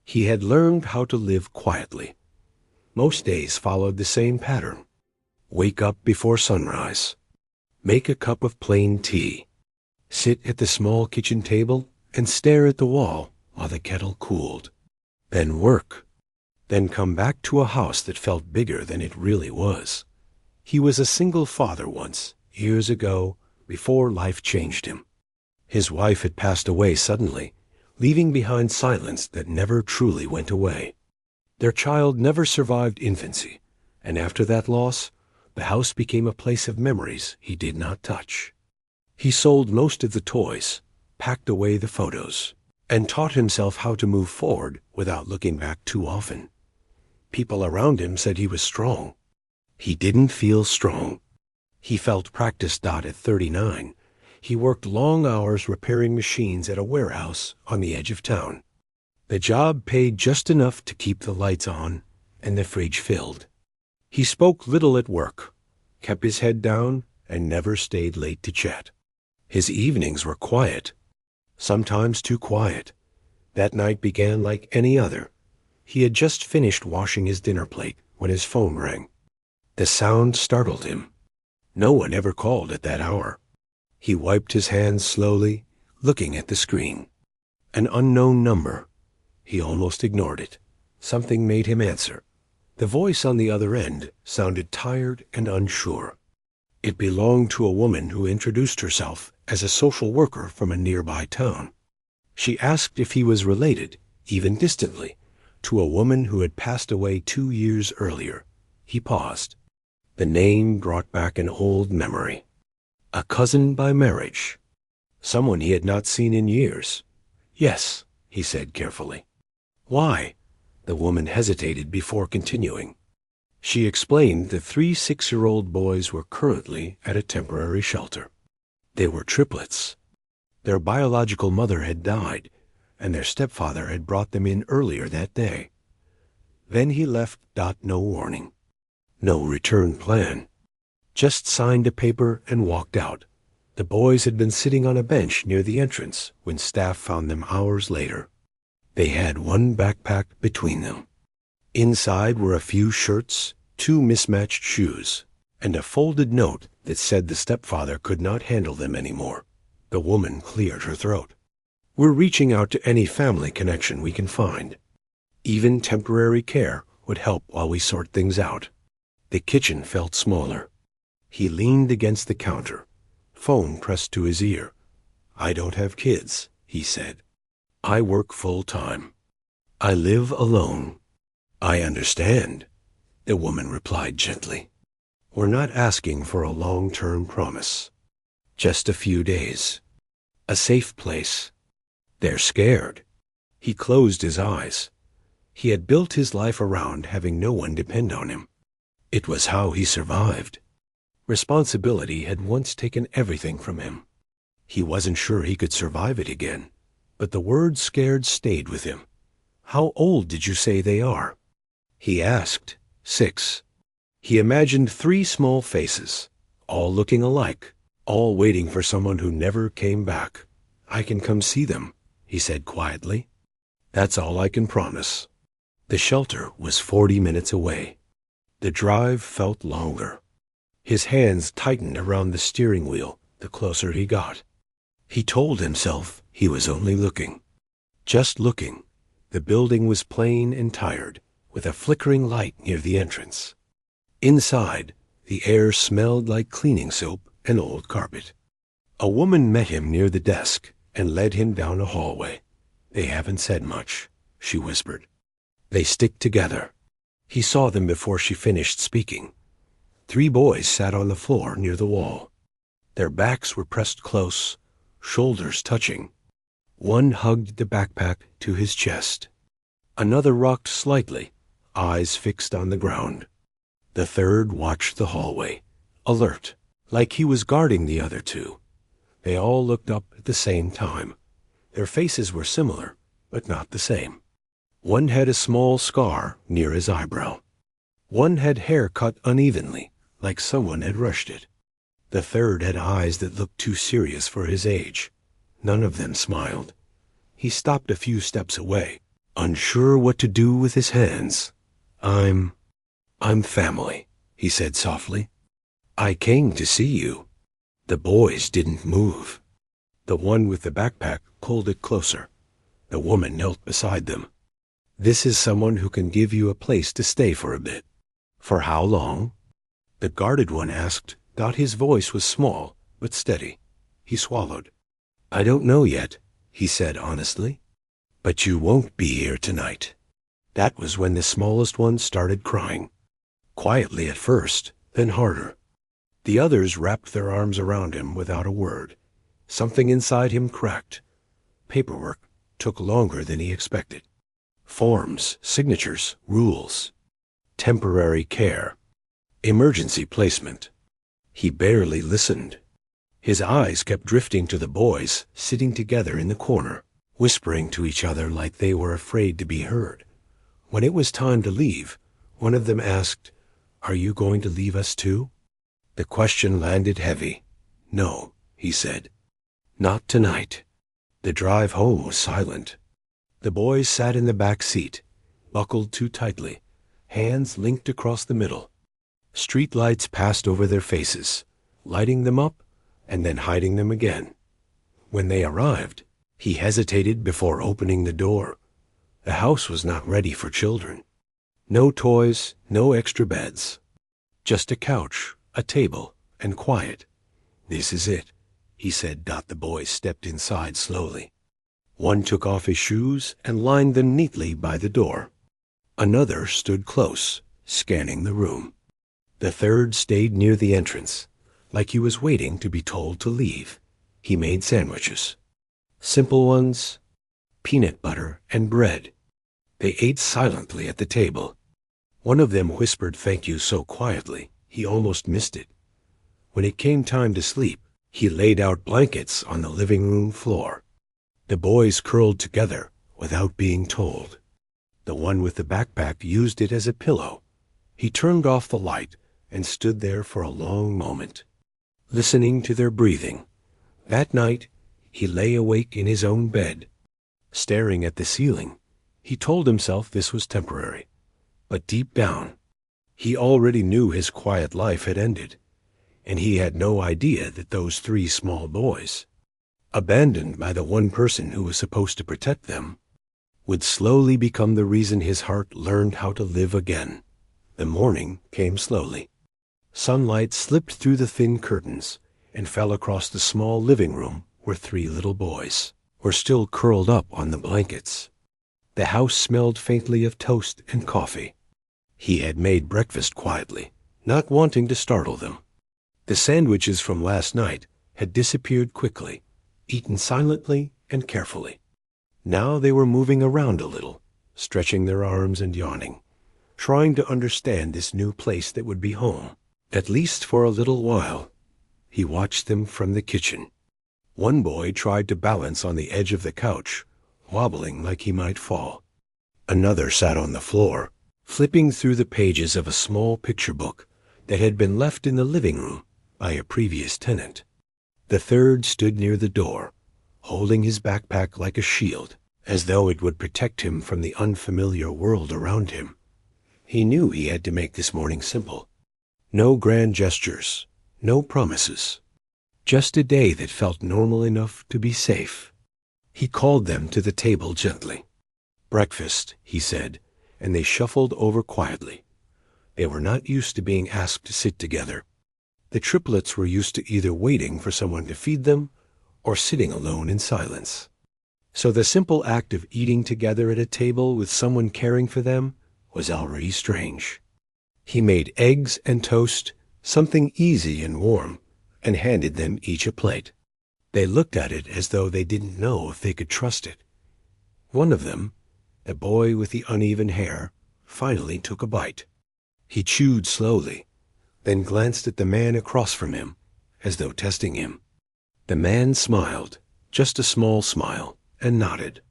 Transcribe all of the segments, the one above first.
He had learned how to live quietly. Most days followed the same pattern. Wake up before sunrise. Make a cup of plain tea. Sit at the small kitchen table and stare at the wall while the kettle cooled. Then work. Then come back to a house that felt bigger than it really was. He was a single father once, years ago, before life changed him. His wife had passed away suddenly, leaving behind silence that never truly went away. Their child never survived infancy, and after that loss, the house became a place of memories he did not touch. He sold most of the toys, packed away the photos, and taught himself how to move forward without looking back too often. People around him said he was strong. He didn't feel strong. He felt practiced. At 39, he worked long hours repairing machines at a warehouse on the edge of town. The job paid just enough to keep the lights on and the fridge filled. He spoke little at work, kept his head down, and never stayed late to chat. His evenings were quiet, sometimes too quiet. That night began like any other. He had just finished washing his dinner plate when his phone rang. The sound startled him. No one ever called at that hour. He wiped his hands slowly, looking at the screen. An unknown number. He almost ignored it. Something made him answer. The voice on the other end sounded tired and unsure. It belonged to a woman who introduced herself as a social worker from a nearby town. She asked if he was related, even distantly, to a woman who had passed away 2 years earlier. He paused. The name brought back an old memory. A cousin by marriage. Someone he had not seen in years. Yes, he said carefully. Why? The woman hesitated before continuing. She explained the 3 6-year-old boys were currently at a temporary shelter. They were triplets. Their biological mother had died, and their stepfather had brought them in earlier that day. Then he left. No warning. No return plan. Just signed a paper and walked out. The boys had been sitting on a bench near the entrance when staff found them hours later. They had one backpack between them. Inside were a few shirts, 2 mismatched shoes, and a folded note that said the stepfather could not handle them anymore. The woman cleared her throat. We're reaching out to any family connection we can find. Even temporary care would help while we sort things out. The kitchen felt smaller. He leaned against the counter, phone pressed to his ear. I don't have kids, he said. I work full-time. I live alone. I understand, the woman replied gently. We're not asking for a long-term promise. Just a few days. A safe place. They're scared. He closed his eyes. He had built his life around having no one depend on him. It was how he survived. Responsibility had once taken everything from him. He wasn't sure he could survive it again, but the word scared stayed with him. How old did you say they are? He asked. 6. He imagined 3 small faces, all looking alike, all waiting for someone who never came back. I can come see them, he said quietly. That's all I can promise. The shelter was 40 minutes away. The drive felt longer. His hands tightened around the steering wheel the closer he got. He told himself he was only looking. Just looking. The building was plain and tired, with a flickering light near the entrance. Inside, the air smelled like cleaning soap and old carpet. A woman met him near the desk and led him down a hallway. They haven't said much, she whispered. They stick together. He saw them before she finished speaking. 3 boys sat on the floor near the wall. Their backs were pressed close, shoulders touching. One hugged the backpack to his chest. Another rocked slightly, eyes fixed on the ground. The third watched the hallway, alert, like he was guarding the other 2. They all looked up at the same time. Their faces were similar, but not the same. One had a small scar near his eyebrow. One had hair cut unevenly, like someone had rushed it. The third had eyes that looked too serious for his age. None of them smiled. He stopped a few steps away. unsure what to do with his hands. I'm family, he said softly. I came to see you. The boys didn't move. The one with the backpack pulled it closer. The woman knelt beside them. This is someone who can give you a place to stay for a bit. For how long? The guarded one asked. His voice was small, but steady. He swallowed. I don't know yet, he said honestly. But you won't be here tonight. That was when the smallest one started crying. Quietly at first, then harder. The others wrapped their arms around him without a word. Something inside him cracked. Paperwork took longer than he expected. Forms, signatures, rules. Temporary care. Emergency placement. He barely listened. His eyes kept drifting to the boys sitting together in the corner, whispering to each other like they were afraid to be heard. When it was time to leave, one of them asked, Are you going to leave us too? The question landed heavy. No, he said. Not tonight. The drive home was silent. The boys sat in the back seat, buckled too tightly, hands linked across the middle. Street lights passed over their faces, lighting them up and then hiding them again. When they arrived, he hesitated before opening the door. The house was not ready for children. No toys, no extra beds. Just a couch, a table, and quiet. This is it, he said. The boys stepped inside slowly. One took off his shoes and lined them neatly by the door. Another stood close, scanning the room. The third stayed near the entrance, like he was waiting to be told to leave. He made sandwiches. Simple ones, peanut butter and bread. They ate silently at the table. One of them whispered thank you so quietly, he almost missed it. When it came time to sleep, he laid out blankets on the living room floor. The boys curled together without being told. The one with the backpack used it as a pillow. He turned off the light and stood there for a long moment, listening to their breathing. That night, he lay awake in his own bed, staring at the ceiling. He told himself this was temporary, but deep down, he already knew his quiet life had ended, and he had no idea that those 3 small boys, abandoned by the one person who was supposed to protect them, would slowly become the reason his heart learned how to live again. The morning came slowly. Sunlight slipped through the thin curtains and fell across the small living room where 3 little boys were still curled up on the blankets. The house smelled faintly of toast and coffee. He had made breakfast quietly, not wanting to startle them. The sandwiches from last night had disappeared quickly, eaten silently and carefully. Now they were moving around a little, stretching their arms and yawning, trying to understand this new place that would be home, at least for a little while. He watched them from the kitchen. One boy tried to balance on the edge of the couch, wobbling like he might fall. Another sat on the floor, flipping through the pages of a small picture book that had been left in the living room by a previous tenant. The third stood near the door, holding his backpack like a shield, as though it would protect him from the unfamiliar world around him. He knew he had to make this morning simple. No grand gestures, no promises. Just a day that felt normal enough to be safe. He called them to the table gently. Breakfast, he said, and they shuffled over quietly. They were not used to being asked to sit together. The triplets were used to either waiting for someone to feed them or sitting alone in silence. So the simple act of eating together at a table with someone caring for them was already strange. He made eggs and toast, something easy and warm, and handed them each a plate. They looked at it as though they didn't know if they could trust it. One of them, the boy with the uneven hair, finally took a bite. He chewed slowly, then glanced at the man across from him, as though testing him. The man smiled, just a small smile, and nodded.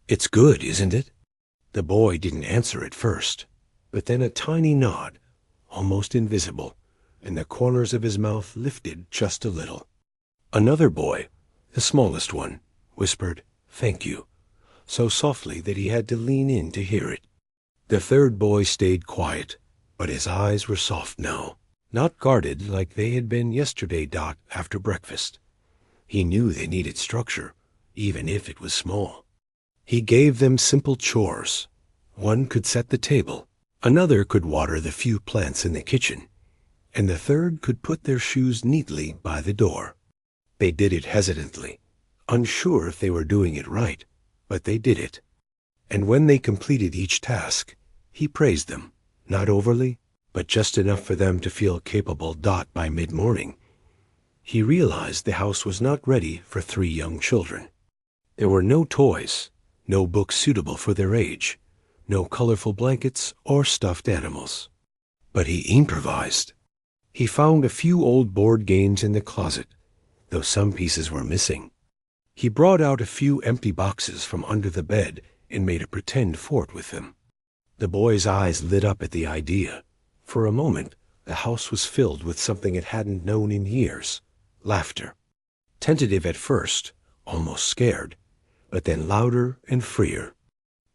It's good, isn't it? The boy didn't answer at first, but then a tiny nod, almost invisible, and the corners of his mouth lifted just a little. Another boy, the smallest one, whispered, "Thank you," so softly that he had to lean in to hear it. The third boy stayed quiet, but his eyes were soft now, not guarded like they had been yesterday. After breakfast, he knew they needed structure, even if it was small. He gave them simple chores. One could set the table, another could water the few plants in the kitchen, and the third could put their shoes neatly by the door. They did it hesitantly, unsure if they were doing it right, but they did it. And when they completed each task, he praised them, not overly, but just enough for them to feel capable. By mid-morning, he realized the house was not ready for 3 young children. There were no toys, no books suitable for their age, no colorful blankets or stuffed animals. But he improvised. He found a few old board games in the closet, though some pieces were missing. He brought out a few empty boxes from under the bed and made a pretend fort with them. The boy's eyes lit up at the idea. For a moment, the house was filled with something it hadn't known in years: laughter. Tentative at first, almost scared, but then louder and freer.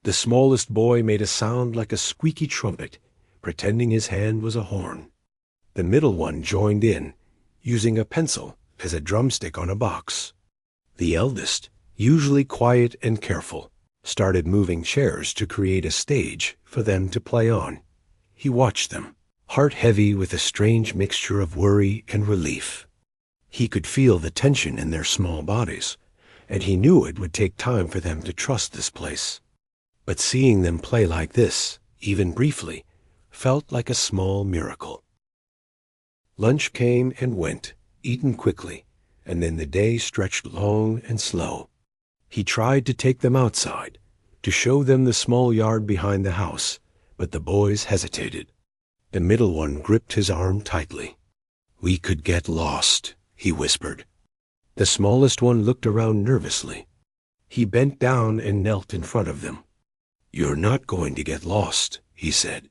The smallest boy made a sound like a squeaky trumpet, pretending his hand was a horn. The middle one joined in, using a pencil as a drumstick on a box. The eldest, usually quiet and careful, started moving chairs to create a stage for them to play on. He watched them, heart heavy with a strange mixture of worry and relief. He could feel the tension in their small bodies, and he knew it would take time for them to trust this place. But seeing them play like this, even briefly, felt like a small miracle. Lunch came and went, eaten quickly, and then the day stretched long and slow. He tried to take them outside, to show them the small yard behind the house, but the boys hesitated. The middle one gripped his arm tightly. "We could get lost," he whispered. The smallest one looked around nervously. He bent down and knelt in front of them. "You're not going to get lost," he said.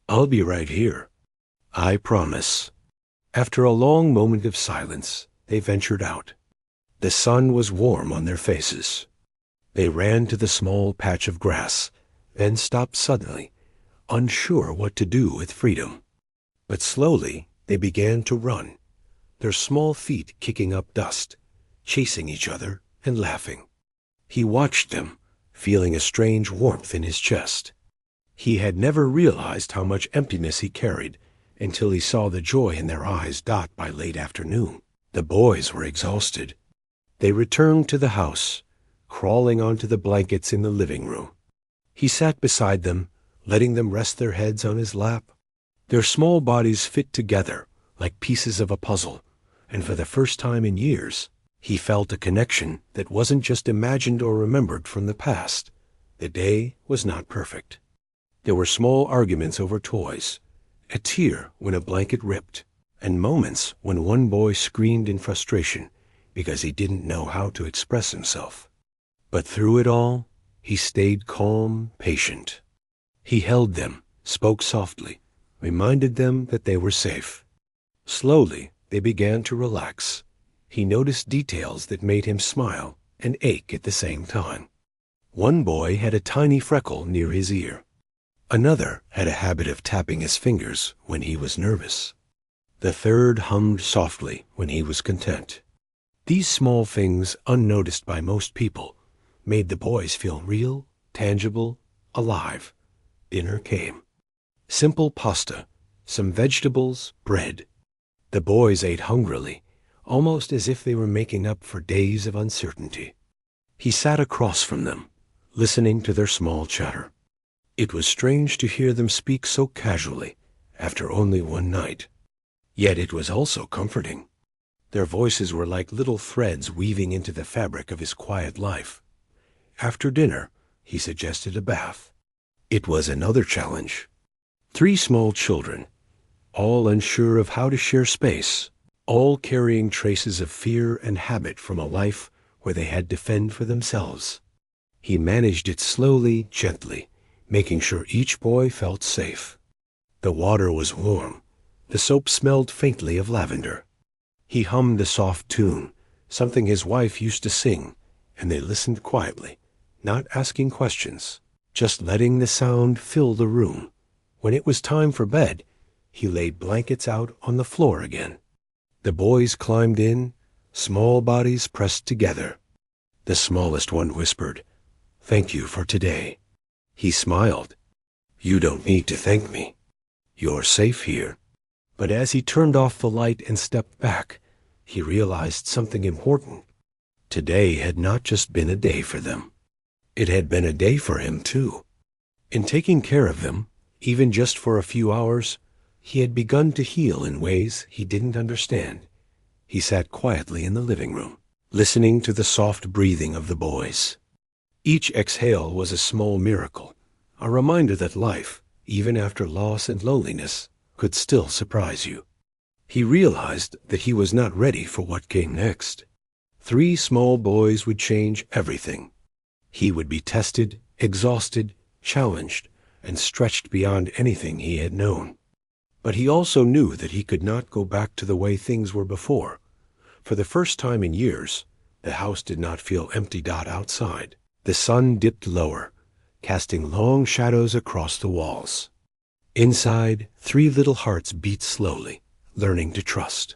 "I'll be right here. I promise." After a long moment of silence, they ventured out. The sun was warm on their faces. They ran to the small patch of grass, then stopped suddenly, unsure what to do with freedom. But slowly they began to run, their small feet kicking up dust, chasing each other and laughing. He watched them, feeling a strange warmth in his chest. He had never realized how much emptiness he carried until he saw the joy in their eyes. By late afternoon, the boys were exhausted. They returned to the house, crawling onto the blankets in the living room. He sat beside them, letting them rest their heads on his lap. Their small bodies fit together like pieces of a puzzle, and for the first time in years, he felt a connection that wasn't just imagined or remembered from the past. The day was not perfect. There were small arguments over toys, a tear when a blanket ripped, and moments when one boy screamed in frustration because he didn't know how to express himself. But through it all, he stayed calm, patient. He held them, spoke softly, reminded them that they were safe. Slowly, they began to relax. He noticed details that made him smile and ache at the same time. One boy had a tiny freckle near his ear. Another had a habit of tapping his fingers when he was nervous. The third hummed softly when he was content. These small things, unnoticed by most people, made the boys feel real, tangible, alive. Dinner came. Simple pasta, some vegetables, bread. The boys ate hungrily, almost as if they were making up for days of uncertainty. He sat across from them, listening to their small chatter. It was strange to hear them speak so casually after only one night. Yet it was also comforting. Their voices were like little threads weaving into the fabric of his quiet life. After dinner, he suggested a bath. It was another challenge. 3 small children, all unsure of how to share space, all carrying traces of fear and habit from a life where they had to fend for themselves. He managed it slowly, gently, making sure each boy felt safe. The water was warm. The soap smelled faintly of lavender. He hummed a soft tune, something his wife used to sing, and they listened quietly, not asking questions, just letting the sound fill the room. When it was time for bed, he laid blankets out on the floor again. The boys climbed in, small bodies pressed together. The smallest one whispered, "Thank you for today." He smiled. "You don't need to thank me. You're safe here." But as he turned off the light and stepped back, he realized something important. Today had not just been a day for them. It had been a day for him, too. In taking care of them, even just for a few hours, he had begun to heal in ways he didn't understand. He sat quietly in the living room, listening to the soft breathing of the boys. Each exhale was a small miracle, a reminder that life, even after loss and loneliness, could still surprise you. He realized that he was not ready for what came next. 3 small boys would change everything. He would be tested, exhausted, challenged, and stretched beyond anything he had known. But he also knew that he could not go back to the way things were before. For the first time in years, the house did not feel empty outside. The sun dipped lower, casting long shadows across the walls. Inside, 3 little hearts beat slowly, learning to trust.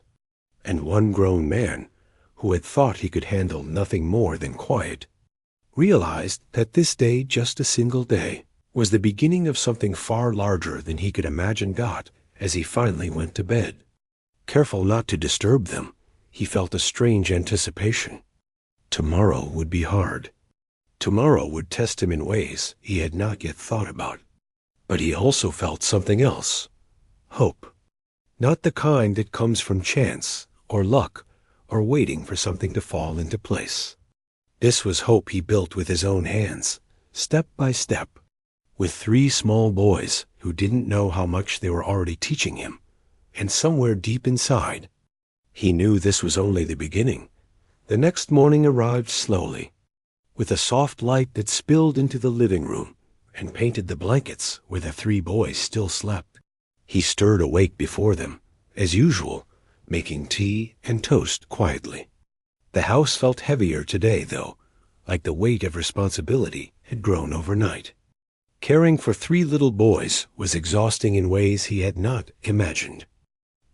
And one grown man, who had thought he could handle nothing more than quiet, realized that this day, just a single day, was the beginning of something far larger than he could imagine. Got as he finally went to bed. Careful not to disturb them, he felt a strange anticipation. Tomorrow would be hard. Tomorrow would test him in ways he had not yet thought about. But he also felt something else. Hope. Not the kind that comes from chance or luck or waiting for something to fall into place. This was hope he built with his own hands, step by step, with 3 small boys who didn't know how much they were already teaching him. And somewhere deep inside, he knew this was only the beginning. The next morning arrived slowly, with a soft light that spilled into the living room and painted the blankets where the 3 boys still slept. He stirred awake before them, as usual, making tea and toast quietly. The house felt heavier today, though, like the weight of responsibility had grown overnight. Caring for 3 little boys was exhausting in ways he had not imagined.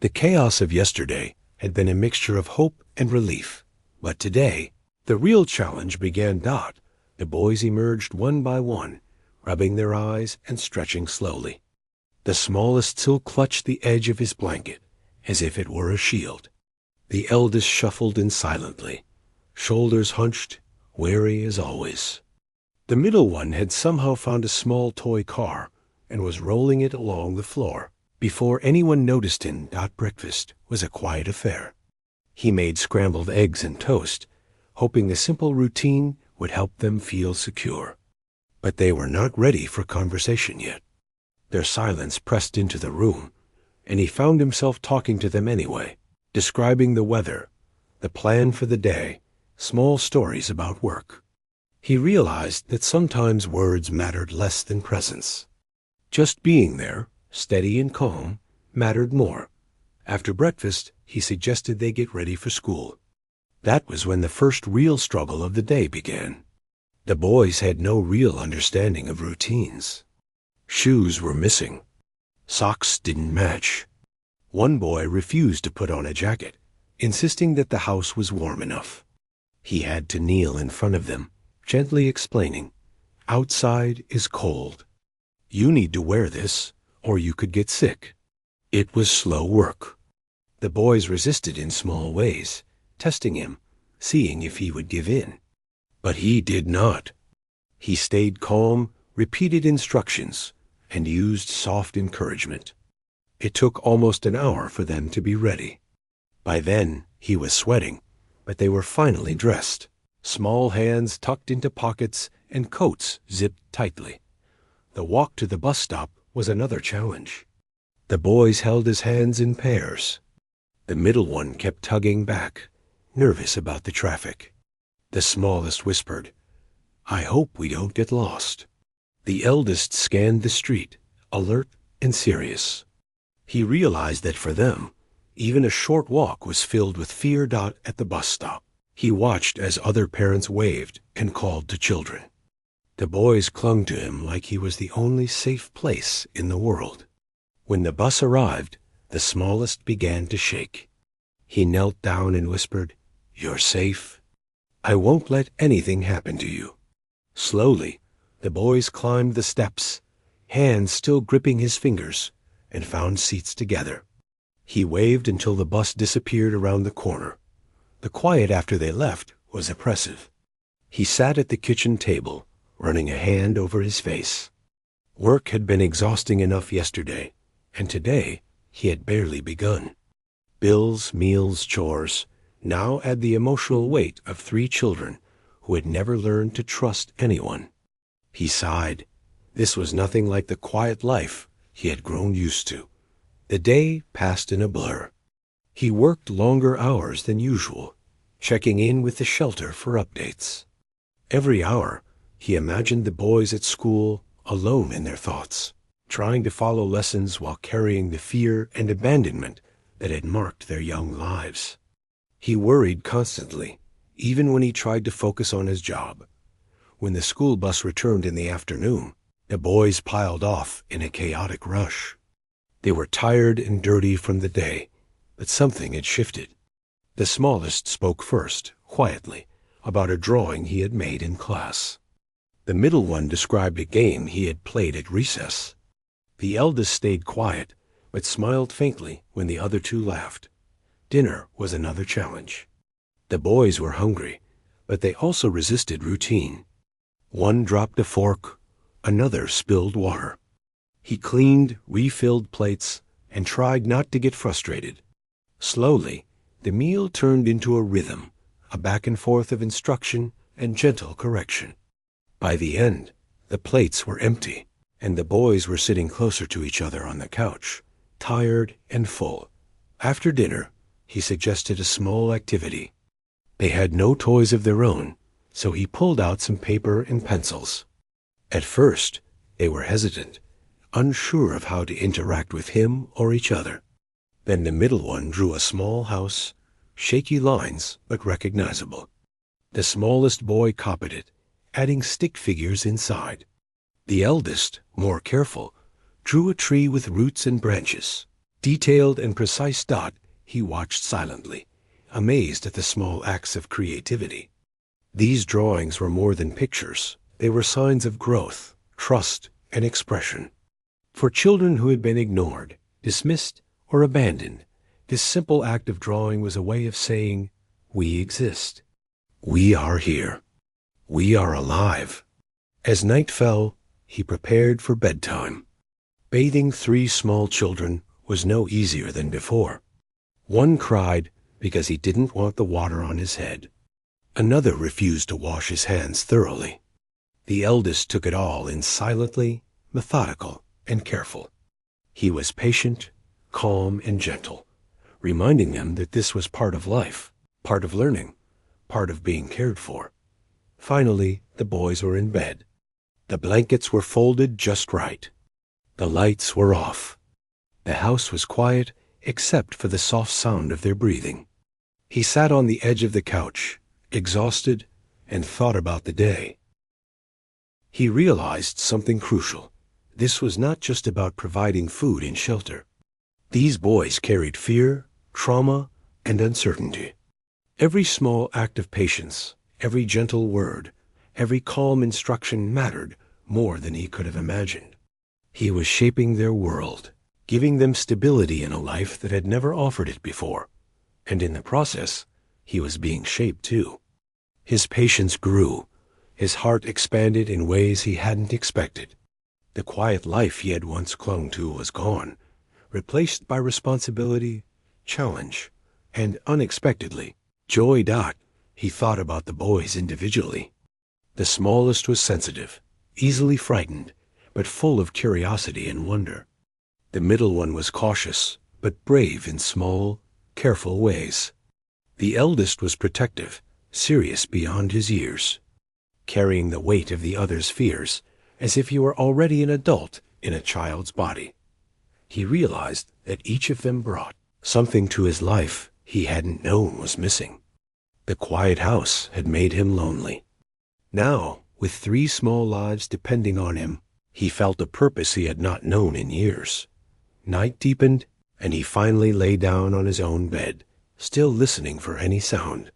The chaos of yesterday had been a mixture of hope and relief, but today, the real challenge began. The boys emerged one by one, rubbing their eyes and stretching slowly. The smallest still clutched the edge of his blanket, as if it were a shield. The eldest shuffled in silently, shoulders hunched, wary as always. The middle one had somehow found a small toy car and was rolling it along the floor. Before anyone noticed him, breakfast was a quiet affair. He made scrambled eggs and toast, hoping the simple routine would help them feel secure. But they were not ready for conversation yet. Their silence pressed into the room, and he found himself talking to them anyway, describing the weather, the plan for the day, small stories about work. He realized that sometimes words mattered less than presence. Just being there, steady and calm, mattered more. After breakfast, he suggested they get ready for school. That was when the first real struggle of the day began. The boys had no real understanding of routines. Shoes were missing. Socks didn't match. One boy refused to put on a jacket, insisting that the house was warm enough. He had to kneel in front of them, gently explaining, "Outside is cold. You need to wear this, or you could get sick." It was slow work. The boys resisted in small ways, testing him, seeing if he would give in. But he did not. He stayed calm, repeated instructions, and used soft encouragement. It took almost an hour for them to be ready. By then, he was sweating, but they were finally dressed, small hands tucked into pockets and coats zipped tightly. The walk to the bus stop was another challenge. The boys held his hands in pairs. The middle one kept tugging back, nervous about the traffic. The smallest whispered, "I hope we don't get lost." The eldest scanned the street, alert and serious. He realized that for them, even a short walk was filled with fear. At the bus stop, he watched as other parents waved and called to children. The boys clung to him like he was the only safe place in the world. When the bus arrived, the smallest began to shake. He knelt down and whispered, "You're safe. I won't let anything happen to you." Slowly, the boys climbed the steps, hands still gripping his fingers, and found seats together. He waved until the bus disappeared around the corner. The quiet after they left was oppressive. He sat at the kitchen table, running a hand over his face. Work had been exhausting enough yesterday, and today he had barely begun. Bills, meals, chores, now add the emotional weight of 3 children who had never learned to trust anyone. He sighed. This was nothing like the quiet life he had grown used to. The day passed in a blur. He worked longer hours than usual, checking in with the shelter for updates. Every hour, he imagined the boys at school alone in their thoughts, trying to follow lessons while carrying the fear and abandonment that had marked their young lives. He worried constantly, even when he tried to focus on his job. When the school bus returned in the afternoon, the boys piled off in a chaotic rush. They were tired and dirty from the day, but something had shifted. The smallest spoke first, quietly, about a drawing he had made in class. The middle one described a game he had played at recess. The eldest stayed quiet, but smiled faintly when the other 2 laughed. Dinner was another challenge. The boys were hungry, but they also resisted routine. One dropped a fork, another spilled water. He cleaned, refilled plates, and tried not to get frustrated. Slowly, the meal turned into a rhythm, a back and forth of instruction and gentle correction. By the end, the plates were empty, and the boys were sitting closer to each other on the couch, tired and full. After dinner, he suggested a small activity. They had no toys of their own, so he pulled out some paper and pencils. At first, they were hesitant, unsure of how to interact with him or each other. Then the middle one drew a small house, shaky lines but recognizable. The smallest boy copied it, adding stick figures inside. The eldest, more careful, drew a tree with roots and branches. Detailed and precise dot, he watched silently, amazed at the small acts of creativity. These drawings were more than pictures. They were signs of growth, trust, and expression. For children who had been ignored, dismissed, or abandoned, this simple act of drawing was a way of saying, "We exist. We are here. We are alive." As night fell, he prepared for bedtime. Bathing 3 small children was no easier than before. One cried because he didn't want the water on his head. Another refused to wash his hands thoroughly. The eldest took it all in silently, methodical, and careful. He was patient, calm, and gentle, reminding them that this was part of life, part of learning, part of being cared for. Finally, the boys were in bed. The blankets were folded just right. The lights were off. The house was quiet except for the soft sound of their breathing. He sat on the edge of the couch, exhausted, and thought about the day. He realized something crucial. This was not just about providing food and shelter. These boys carried fear, trauma, and uncertainty. Every small act of patience, every gentle word, every calm instruction mattered more than he could have imagined. He was shaping their world, giving them stability in a life that had never offered it before. And in the process, he was being shaped too. His patience grew. His heart expanded in ways he hadn't expected. The quiet life he had once clung to was gone, replaced by responsibility, challenge, and unexpectedly, joy. He thought about the boys individually. The smallest was sensitive, easily frightened, but full of curiosity and wonder. The middle one was cautious, but brave in small, careful ways. The eldest was protective, serious beyond his years, carrying the weight of the other's fears as if he were already an adult in a child's body. He realized that each of them brought something to his life he hadn't known was missing. The quiet house had made him lonely. Now, With 3 small lives depending on him, he felt a purpose he had not known in years. Night deepened, and he finally lay down on his own bed, still listening for any sound.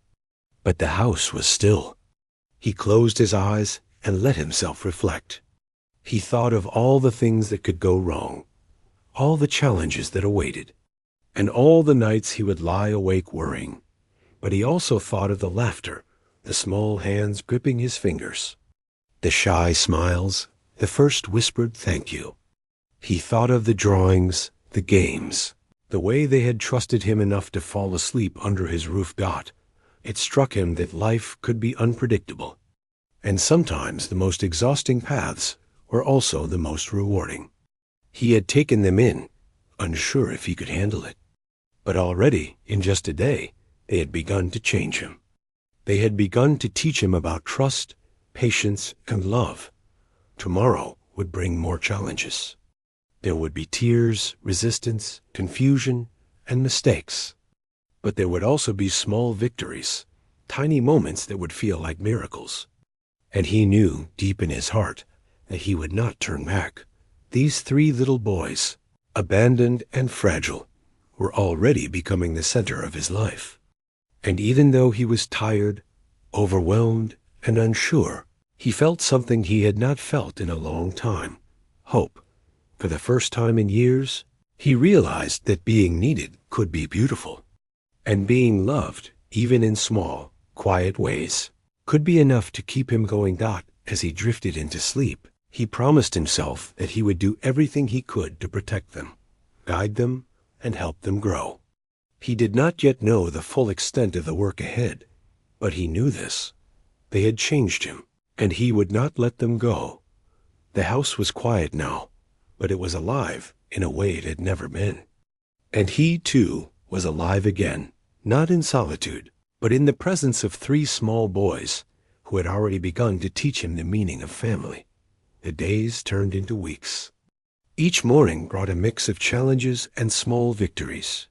But the house was still. He closed his eyes and let himself reflect. He thought of all the things that could go wrong, all the challenges that awaited, and all the nights he would lie awake worrying. But he also thought of the laughter, the small hands gripping his fingers, the shy smiles, the first whispered thank you. He thought of the drawings, the games, the way they had trusted him enough to fall asleep under his roof dot. It struck him that life could be unpredictable, and sometimes the most exhausting paths were also the most rewarding. He had taken them in, unsure if he could handle it. But already, in just a day, they had begun to change him. They had begun to teach him about trust, patience, and love. Tomorrow would bring more challenges. There would be tears, resistance, confusion, and mistakes. But there would also be small victories, tiny moments that would feel like miracles. And he knew, deep in his heart, that he would not turn back. These 3 little boys, abandoned and fragile, were already becoming the center of his life. And even though he was tired, overwhelmed, and unsure, he felt something he had not felt in a long time: hope. For the first time in years, he realized that being needed could be beautiful, and being loved, even in small, quiet ways, could be enough to keep him going. As he drifted into sleep, he promised himself that he would do everything he could to protect them, guide them, and help them grow. He did not yet know the full extent of the work ahead, but he knew this. They had changed him, and he would not let them go. The house was quiet now, but it was alive in a way it had never been. And he, too, was alive again, not in solitude, but in the presence of 3 small boys who had already begun to teach him the meaning of family. The days turned into weeks. Each morning brought a mix of challenges and small victories.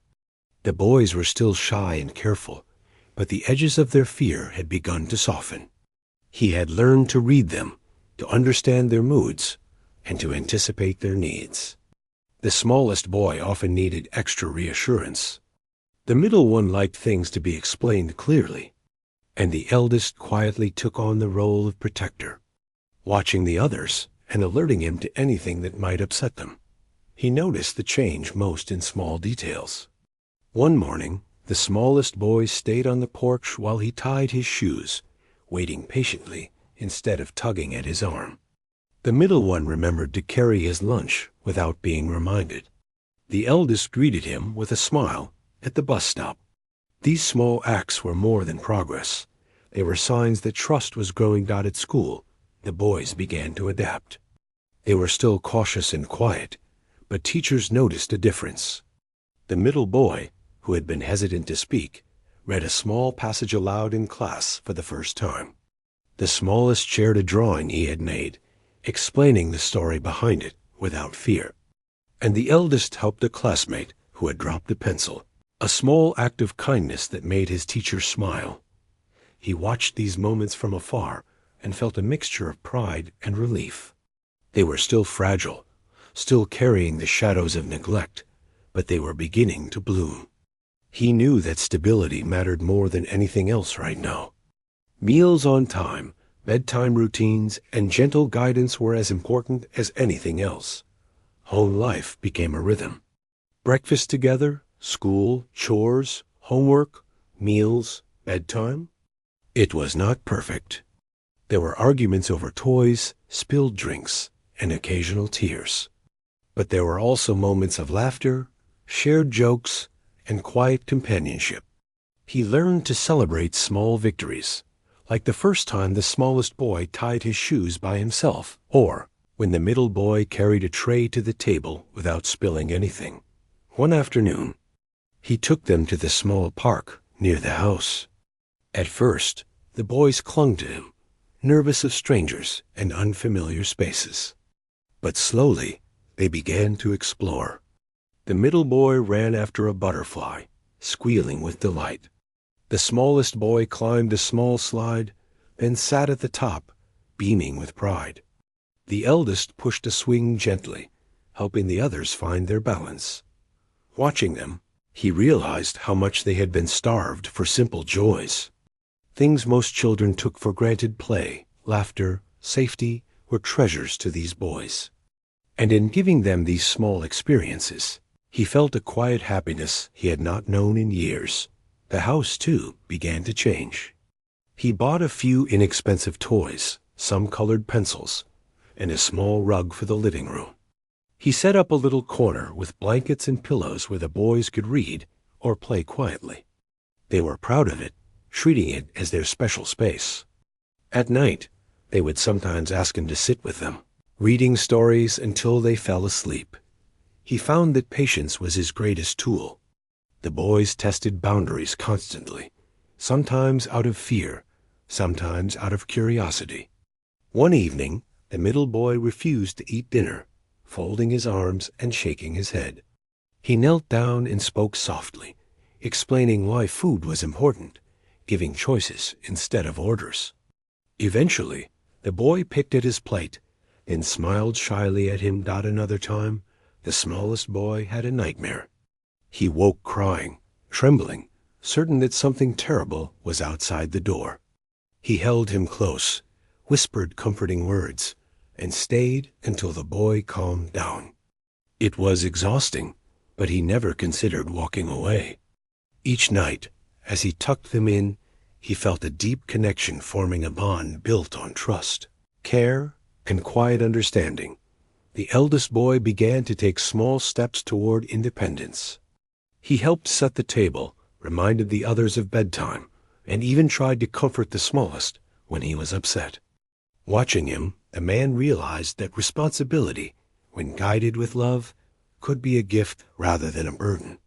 The boys were still shy and careful, but the edges of their fear had begun to soften. He had learned to read them, to understand their moods, and to anticipate their needs. The smallest boy often needed extra reassurance. The middle one liked things to be explained clearly, and the eldest quietly took on the role of protector, watching the others and alerting him to anything that might upset them. He noticed the change most in small details. One morning, the smallest boy stayed on the porch while he tied his shoes, waiting patiently instead of tugging at his arm. The middle one remembered to carry his lunch without being reminded. The eldest greeted him with a smile at the bus stop. These small acts were more than progress. They were signs that trust was growing. At school, the boys began to adapt. They were still cautious and quiet, but teachers noticed a difference. The middle boy, who had been hesitant to speak, read a small passage aloud in class for the first time. The smallest shared a drawing he had made, explaining the story behind it without fear. And the eldest helped a classmate who had dropped a pencil, a small act of kindness that made his teacher smile. He watched these moments from afar and felt a mixture of pride and relief. They were still fragile, still carrying the shadows of neglect, but they were beginning to bloom. He knew that stability mattered more than anything else right now. Meals on time, bedtime routines, and gentle guidance were as important as anything else. Home life became a rhythm. Breakfast together, school, chores, homework, meals, bedtime. It was not perfect. There were arguments over toys, spilled drinks, and occasional tears. But there were also moments of laughter, shared jokes, and quiet companionship. He learned to celebrate small victories, like the first time the smallest boy tied his shoes by himself, or when the middle boy carried a tray to the table without spilling anything. One afternoon, he took them to the small park near the house. At first, the boys clung to him, nervous of strangers and unfamiliar spaces. But slowly, they began to explore. The middle boy ran after a butterfly, squealing with delight. The smallest boy climbed a small slide, then sat at the top, beaming with pride. The eldest pushed a swing gently, helping the others find their balance. Watching them, he realized how much they had been starved for simple joys. Things most children took for granted, play, laughter, safety, were treasures to these boys. And in giving them these small experiences, he felt a quiet happiness he had not known in years. The house, too, began to change. He bought a few inexpensive toys, some colored pencils, and a small rug for the living room. He set up a little corner with blankets and pillows where the boys could read or play quietly. They were proud of it, treating it as their special space. At night, they would sometimes ask him to sit with them, reading stories until they fell asleep. He found that patience was his greatest tool. The boys tested boundaries constantly, sometimes out of fear, sometimes out of curiosity. One evening, the middle boy refused to eat dinner, folding his arms and shaking his head. He knelt down and spoke softly, explaining why food was important, giving choices instead of orders. Eventually, the boy picked at his plate, then smiled shyly at him. Another time, the smallest boy had a nightmare. He woke crying, trembling, certain that something terrible was outside the door. He held him close, whispered comforting words, and stayed until the boy calmed down. It was exhausting, but he never considered walking away. Each night, as he tucked them in, he felt a deep connection, forming a bond built on trust, care, and quiet understanding. The eldest boy began to take small steps toward independence. He helped set the table, reminded the others of bedtime, and even tried to comfort the smallest when he was upset. Watching him, the man realized that responsibility, when guided with love, could be a gift rather than a burden.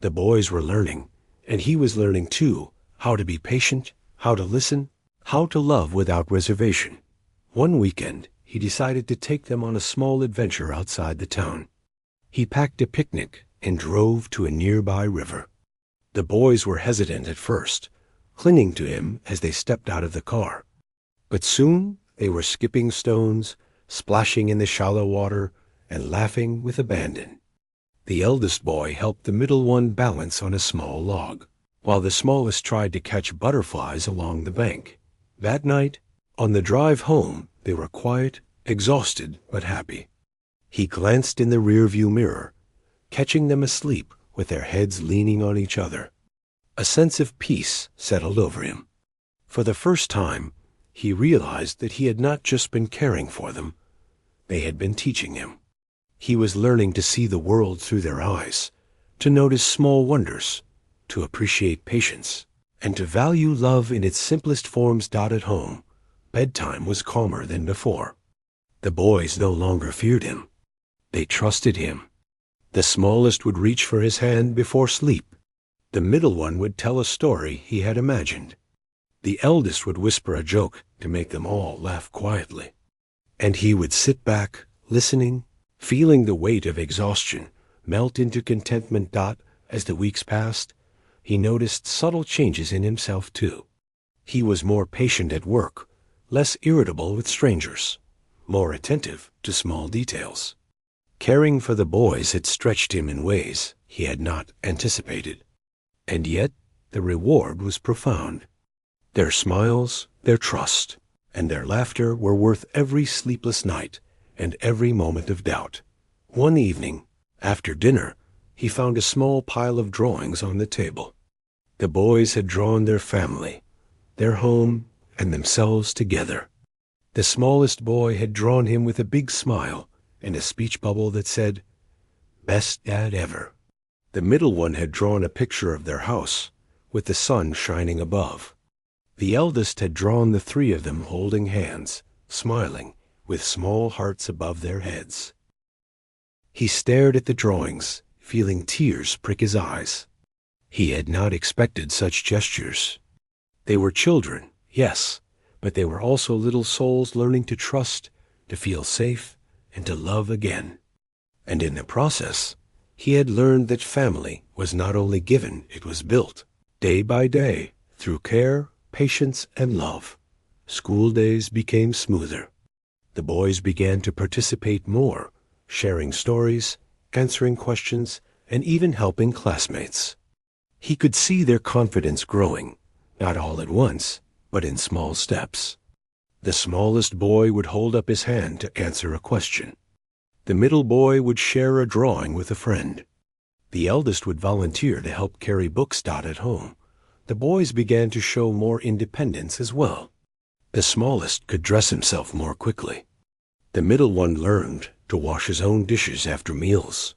The boys were learning, and he was learning too, how to be patient, how to listen, how to love without reservation. One weekend, he decided to take them on a small adventure outside the town. He packed a picnic and drove to a nearby river. The boys were hesitant at first, clinging to him as they stepped out of the car. But soon they were skipping stones, splashing in the shallow water, and laughing with abandon. The eldest boy helped the middle one balance on a small log, while the smallest tried to catch butterflies along the bank. That night, on the drive home, they were quiet, exhausted, but happy. He glanced in the rearview mirror, catching them asleep with their heads leaning on each other. A sense of peace settled over him. For the first time, he realized that he had not just been caring for them, they had been teaching him. He was learning to see the world through their eyes, to notice small wonders, to appreciate patience, and to value love in its simplest forms. At home, bedtime was calmer than before. The boys no longer feared him. They trusted him. The smallest would reach for his hand before sleep. The middle one would tell a story he had imagined. The eldest would whisper a joke to make them all laugh quietly. And he would sit back, listening, feeling the weight of exhaustion melt into contentment. As the weeks passed, he noticed subtle changes in himself too. He was more patient at work, less irritable with strangers, more attentive to small details. Caring for the boys had stretched him in ways he had not anticipated. And yet, the reward was profound. Their smiles, their trust, and their laughter were worth every sleepless night and every moment of doubt. One evening, after dinner, he found a small pile of drawings on the table. The boys had drawn their family, their home, and themselves together. The smallest boy had drawn him with a big smile and a speech bubble that said, "Best dad ever." The middle one had drawn a picture of their house, with the sun shining above. The eldest had drawn the three of them holding hands, smiling, with small hearts above their heads. He stared at the drawings, feeling tears prick his eyes. He had not expected such gestures. They were children, yes, but they were also little souls learning to trust, to feel safe, and to love again. And in the process, he had learned that family was not only given, it was built, day by day, through care, patience, and love. School days became smoother. The boys began to participate more, sharing stories, answering questions, and even helping classmates. He could see their confidence growing, not all at once, but in small steps. The smallest boy would hold up his hand to answer a question. The middle boy would share a drawing with a friend. The eldest would volunteer to help carry books at home. The boys began to show more independence as well. The smallest could dress himself more quickly. The middle one learned to wash his own dishes after meals.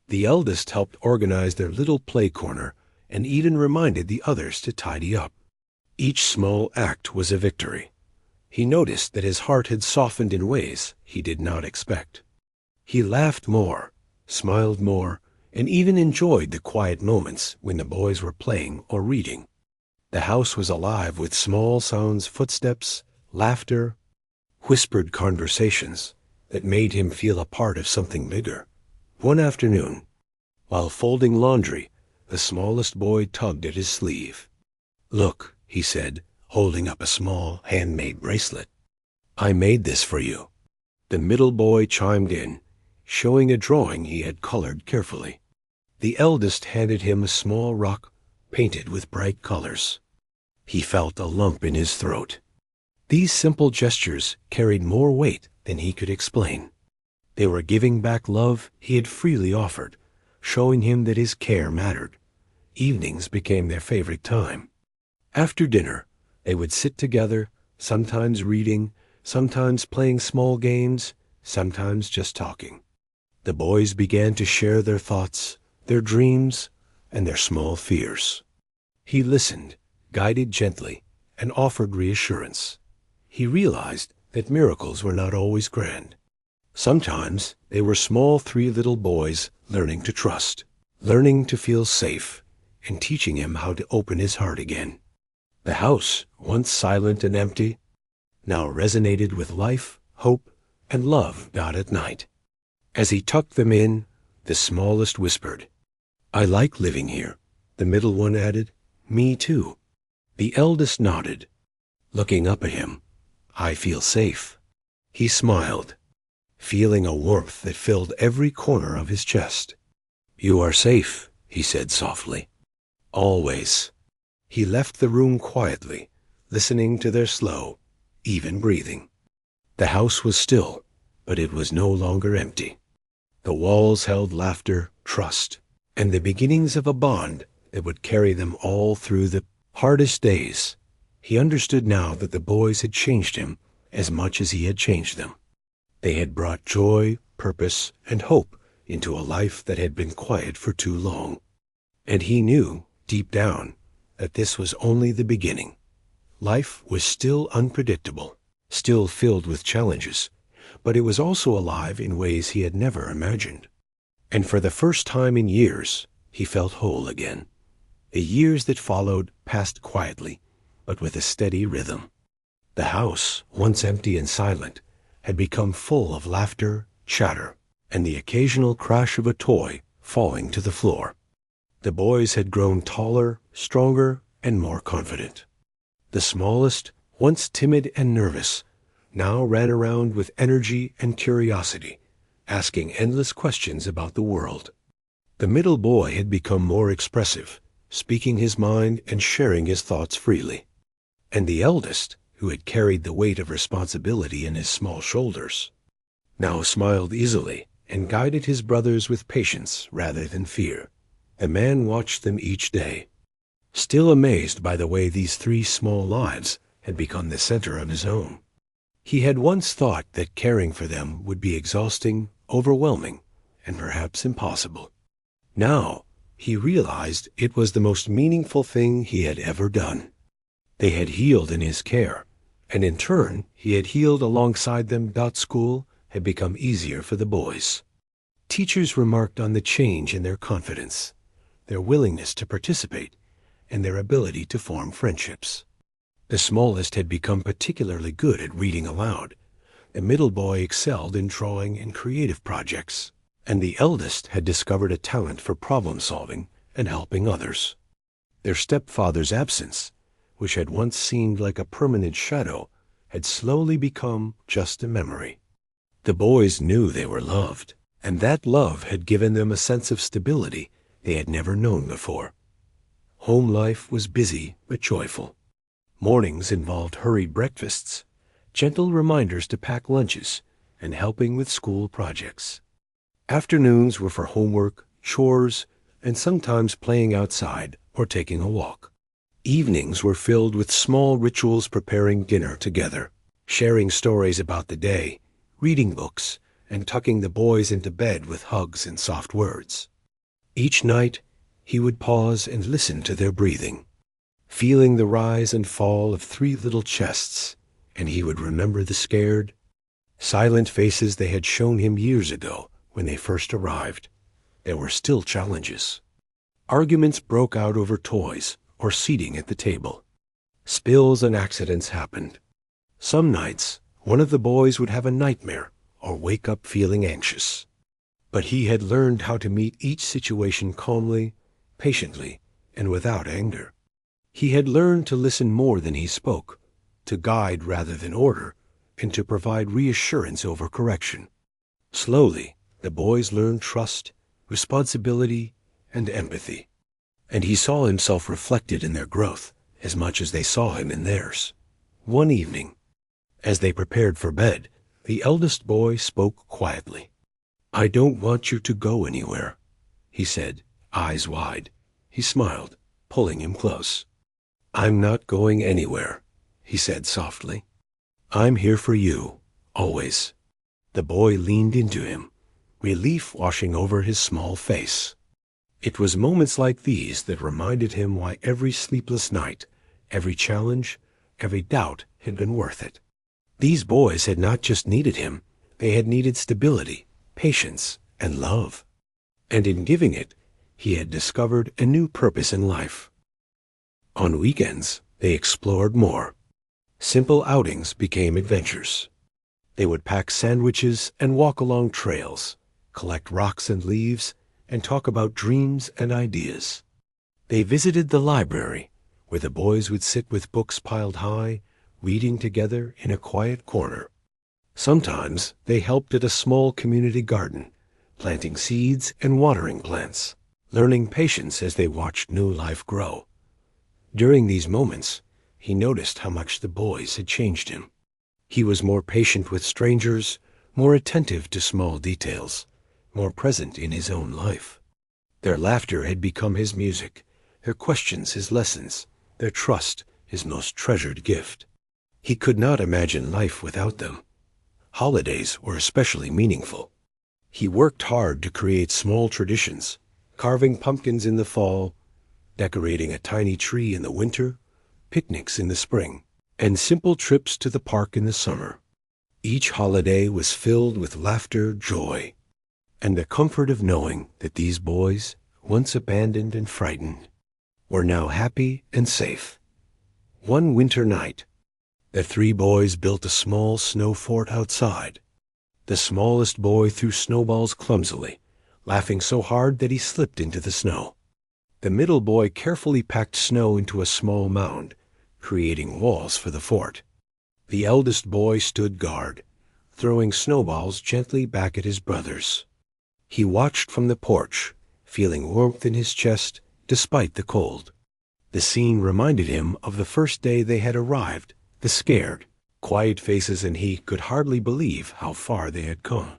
The eldest helped organize their little play corner and even reminded the others to tidy up. Each small act was a victory. He noticed that his heart had softened in ways he did not expect. He laughed more, smiled more, and even enjoyed the quiet moments when the boys were playing or reading. The house was alive with small sounds, footsteps, laughter, whispered conversations that made him feel a part of something bigger. One afternoon, while folding laundry, the smallest boy tugged at his sleeve. "Look," he said, holding up a small handmade bracelet. "I made this for you." The middle boy chimed in, showing a drawing he had colored carefully. The eldest handed him a small rock painted with bright colors. He felt a lump in his throat. These simple gestures carried more weight than he could explain. They were giving back love he had freely offered, showing him that his care mattered. Evenings became their favorite time. After dinner, they would sit together, sometimes reading, sometimes playing small games, sometimes just talking. The boys began to share their thoughts, their dreams, and their small fears. He listened, guided gently, and offered reassurance. He realized that miracles were not always grand. Sometimes they were small three little boys learning to trust, learning to feel safe, and teaching him how to open his heart again. The house, once silent and empty, now resonated with life, hope, and love at night. As he tucked them in, the smallest whispered, "I like living here." The middle one added, "Me too." The eldest nodded. Looking up at him, "I feel safe." He smiled, feeling a warmth that filled every corner of his chest. "You are safe," he said softly. "Always." He left the room quietly, listening to their slow, even breathing. The house was still, but it was no longer empty. The walls held laughter, trust, and the beginnings of a bond that would carry them all through the hardest days. He understood now that the boys had changed him as much as he had changed them. They had brought joy, purpose, and hope into a life that had been quiet for too long. And he knew, deep down, that this was only the beginning. Life was still unpredictable, still filled with challenges, but it was also alive in ways he had never imagined. And for the first time in years, he felt whole again. The years that followed passed quietly, but with a steady rhythm. The house, once empty and silent, had become full of laughter, chatter, and the occasional crash of a toy falling to the floor. The boys had grown taller, stronger, and more confident. The smallest, once timid and nervous, now ran around with energy and curiosity, asking endless questions about the world. The middle boy had become more expressive, speaking his mind and sharing his thoughts freely. And the eldest, who had carried the weight of responsibility in his small shoulders, now smiled easily and guided his brothers with patience rather than fear. The man watched them each day, still amazed by the way these three small lives had become the center of his own. He had once thought that caring for them would be exhausting, overwhelming, and perhaps impossible. Now he realized it was the most meaningful thing he had ever done. They had healed in his care, and in turn he had healed alongside them. School had become easier for the boys. Teachers remarked on the change in their confidence, their willingness to participate, and their ability to form friendships. The smallest had become particularly good at reading aloud. The middle boy excelled in drawing and creative projects, and the eldest had discovered a talent for problem-solving and helping others. Their stepfather's absence, which had once seemed like a permanent shadow, had slowly become just a memory. The boys knew they were loved, and that love had given them a sense of stability they had never known before. Home life was busy but joyful. Mornings involved hurried breakfasts, gentle reminders to pack lunches, and helping with school projects. Afternoons were for homework, chores, and sometimes playing outside or taking a walk. Evenings were filled with small rituals, preparing dinner together, sharing stories about the day, reading books, and tucking the boys into bed with hugs and soft words. Each night, he would pause and listen to their breathing, feeling the rise and fall of 3 little chests, and he would remember the scared, silent faces they had shown him years ago when they first arrived. There were still challenges. Arguments broke out over toys or seating at the table. Spills and accidents happened. Some nights, one of the boys would have a nightmare or wake up feeling anxious. But he had learned how to meet each situation calmly, patiently, and without anger. He had learned to listen more than he spoke, to guide rather than order, and to provide reassurance over correction. Slowly, the boys learned trust, responsibility, and empathy, and he saw himself reflected in their growth as much as they saw him in theirs. One evening, as they prepared for bed, the eldest boy spoke quietly. "I don't want you to go anywhere," he said, eyes wide. He smiled, pulling him close. "I'm not going anywhere," he said softly. "I'm here for you, always." The boy leaned into him, relief washing over his small face. It was moments like these that reminded him why every sleepless night, every challenge, every doubt had been worth it. These boys had not just needed him, they had needed stability, patience, and love. And in giving it, he had discovered a new purpose in life. On weekends, they explored more. Simple outings became adventures. They would pack sandwiches and walk along trails, collect rocks and leaves, and talk about dreams and ideas. They visited the library, where the boys would sit with books piled high, reading together in a quiet corner. Sometimes they helped at a small community garden, planting seeds and watering plants, learning patience as they watched new life grow. During these moments, he noticed how much the boys had changed him. He was more patient with strangers, more attentive to small details, more present in his own life. Their laughter had become his music, their questions his lessons, their trust his most treasured gift. He could not imagine life without them. Holidays were especially meaningful. He worked hard to create small traditions, carving pumpkins in the fall, decorating a tiny tree in the winter, picnics in the spring, and simple trips to the park in the summer. Each holiday was filled with laughter, joy, and the comfort of knowing that these boys, once abandoned and frightened, were now happy and safe. One winter night, the 3 boys built a small snow fort outside. The smallest boy threw snowballs clumsily, laughing so hard that he slipped into the snow. The middle boy carefully packed snow into a small mound, creating walls for the fort. The eldest boy stood guard, throwing snowballs gently back at his brothers. He watched from the porch, feeling warmth in his chest despite the cold. The scene reminded him of the first day they had arrived, the scared, quiet faces, and he could hardly believe how far they had come.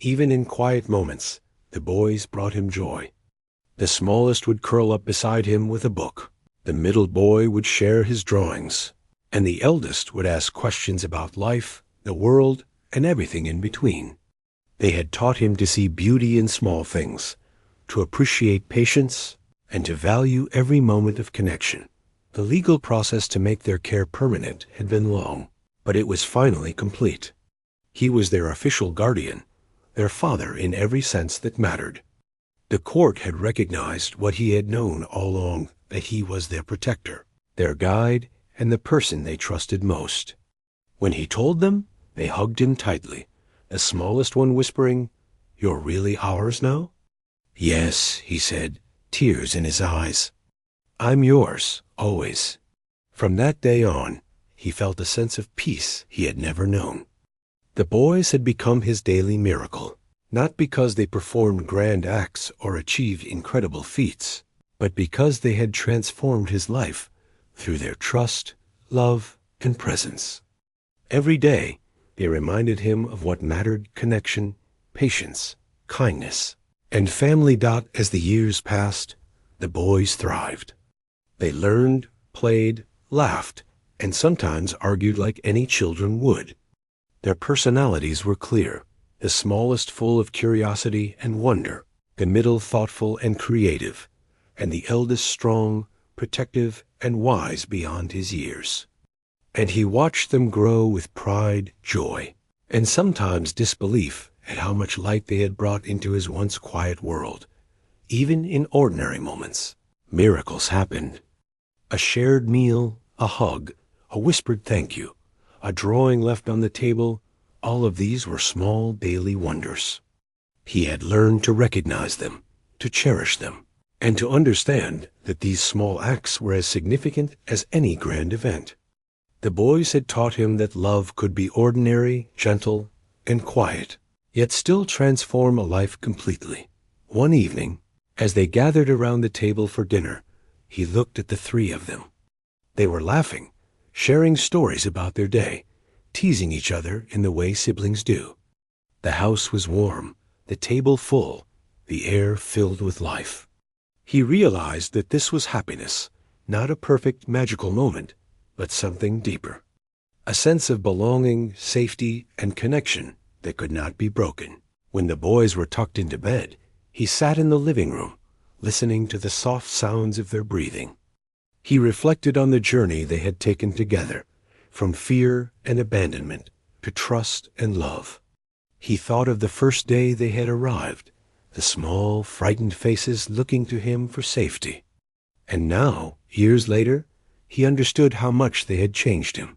Even in quiet moments, the boys brought him joy. The smallest would curl up beside him with a book. The middle boy would share his drawings, and the eldest would ask questions about life, the world, and everything in between. They had taught him to see beauty in small things, to appreciate patience, and to value every moment of connection. The legal process to make their care permanent had been long, but it was finally complete. He was their official guardian, their father in every sense that mattered. The court had recognized what he had known all along, that he was their protector, their guide, and the person they trusted most. When he told them, they hugged him tightly, the smallest one whispering, "You're really ours now?" "Yes," he said, tears in his eyes. "I'm yours, always." From that day on, he felt a sense of peace he had never known. The boys had become his daily miracle, not because they performed grand acts or achieved incredible feats, but because they had transformed his life through their trust, love, and presence. Every day, they reminded him of what mattered: connection, patience, kindness, and family. As the years passed, the boys thrived. They learned, played, laughed, and sometimes argued like any children would. Their personalities were clear, the smallest full of curiosity and wonder, the middle thoughtful and creative, and the eldest strong, protective, and wise beyond his years. And he watched them grow with pride, joy, and sometimes disbelief at how much light they had brought into his once quiet world. Even in ordinary moments, miracles happened. A shared meal, a hug, a whispered thank you, a drawing left on the table, all of these were small daily wonders. He had learned to recognize them, to cherish them, and to understand that these small acts were as significant as any grand event. The boys had taught him that love could be ordinary, gentle, and quiet, yet still transform a life completely. One evening, as they gathered around the table for dinner, he looked at the three of them. They were laughing, sharing stories about their day, teasing each other in the way siblings do. The house was warm, the table full, the air filled with life. He realized that this was happiness, not a perfect magical moment, but something deeper. A sense of belonging, safety, and connection that could not be broken. When the boys were tucked into bed, he sat in the living room, listening to the soft sounds of their breathing. He reflected on the journey they had taken together, from fear and abandonment to trust and love. He thought of the first day they had arrived, the small, frightened faces looking to him for safety. And now, years later, he understood how much they had changed him.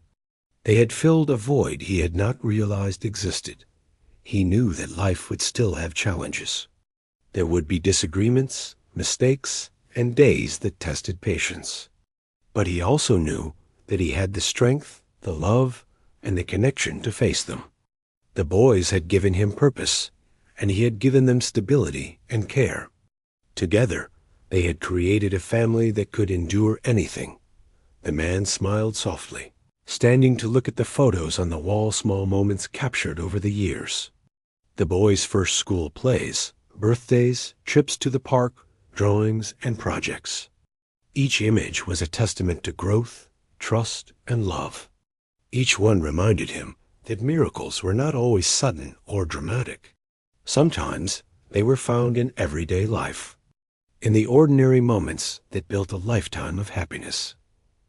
They had filled a void he had not realized existed. He knew that life would still have challenges. There would be disagreements, mistakes, and days that tested patience. But he also knew that he had the strength, the love, and the connection to face them. The boys had given him purpose, and he had given them stability and care. Together, they had created a family that could endure anything. The man smiled softly, standing to look at the photos on the wall, small moments captured over the years. The boys' first school plays, birthdays, trips to the park, drawings, and projects. Each image was a testament to growth, trust, and love. Each one reminded him that miracles were not always sudden or dramatic. Sometimes they were found in everyday life, in the ordinary moments that built a lifetime of happiness.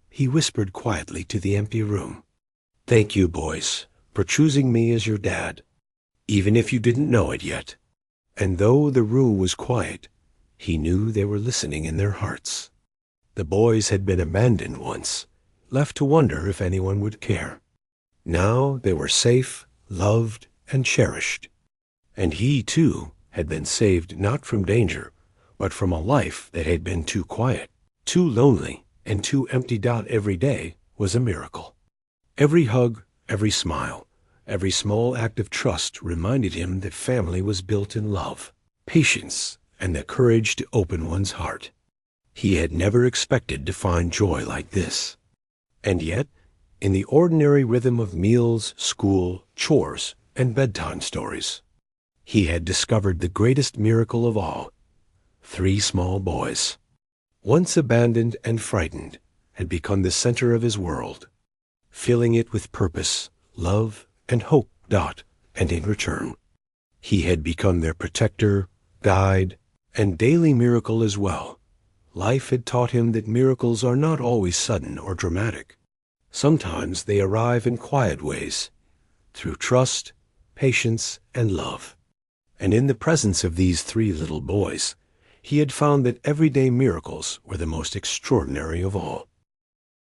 He whispered quietly to the empty room, "Thank you, boys, for choosing me as your dad, even if you didn't know it yet." And though the room was quiet, he knew they were listening in their hearts. The boys had been abandoned once, left to wonder if anyone would care. Now they were safe, loved, and cherished. And he, too, had been saved not from danger, but from a life that had been too quiet, too lonely, and too empty. Every day was a miracle. Every hug, every smile, every small act of trust reminded him that family was built in love, patience, and the courage to open one's heart. He had never expected to find joy like this. And yet, in the ordinary rhythm of meals, school, chores, and bedtime stories, he had discovered the greatest miracle of all. 3 small boys, once abandoned and frightened, had become the center of his world, filling it with purpose, love, and hope. And in return, he had become their protector, guide, and daily miracle as well. Life had taught him that miracles are not always sudden or dramatic. Sometimes they arrive in quiet ways, through trust, patience, and love. And in the presence of these 3 little boys, he had found that everyday miracles were the most extraordinary of all.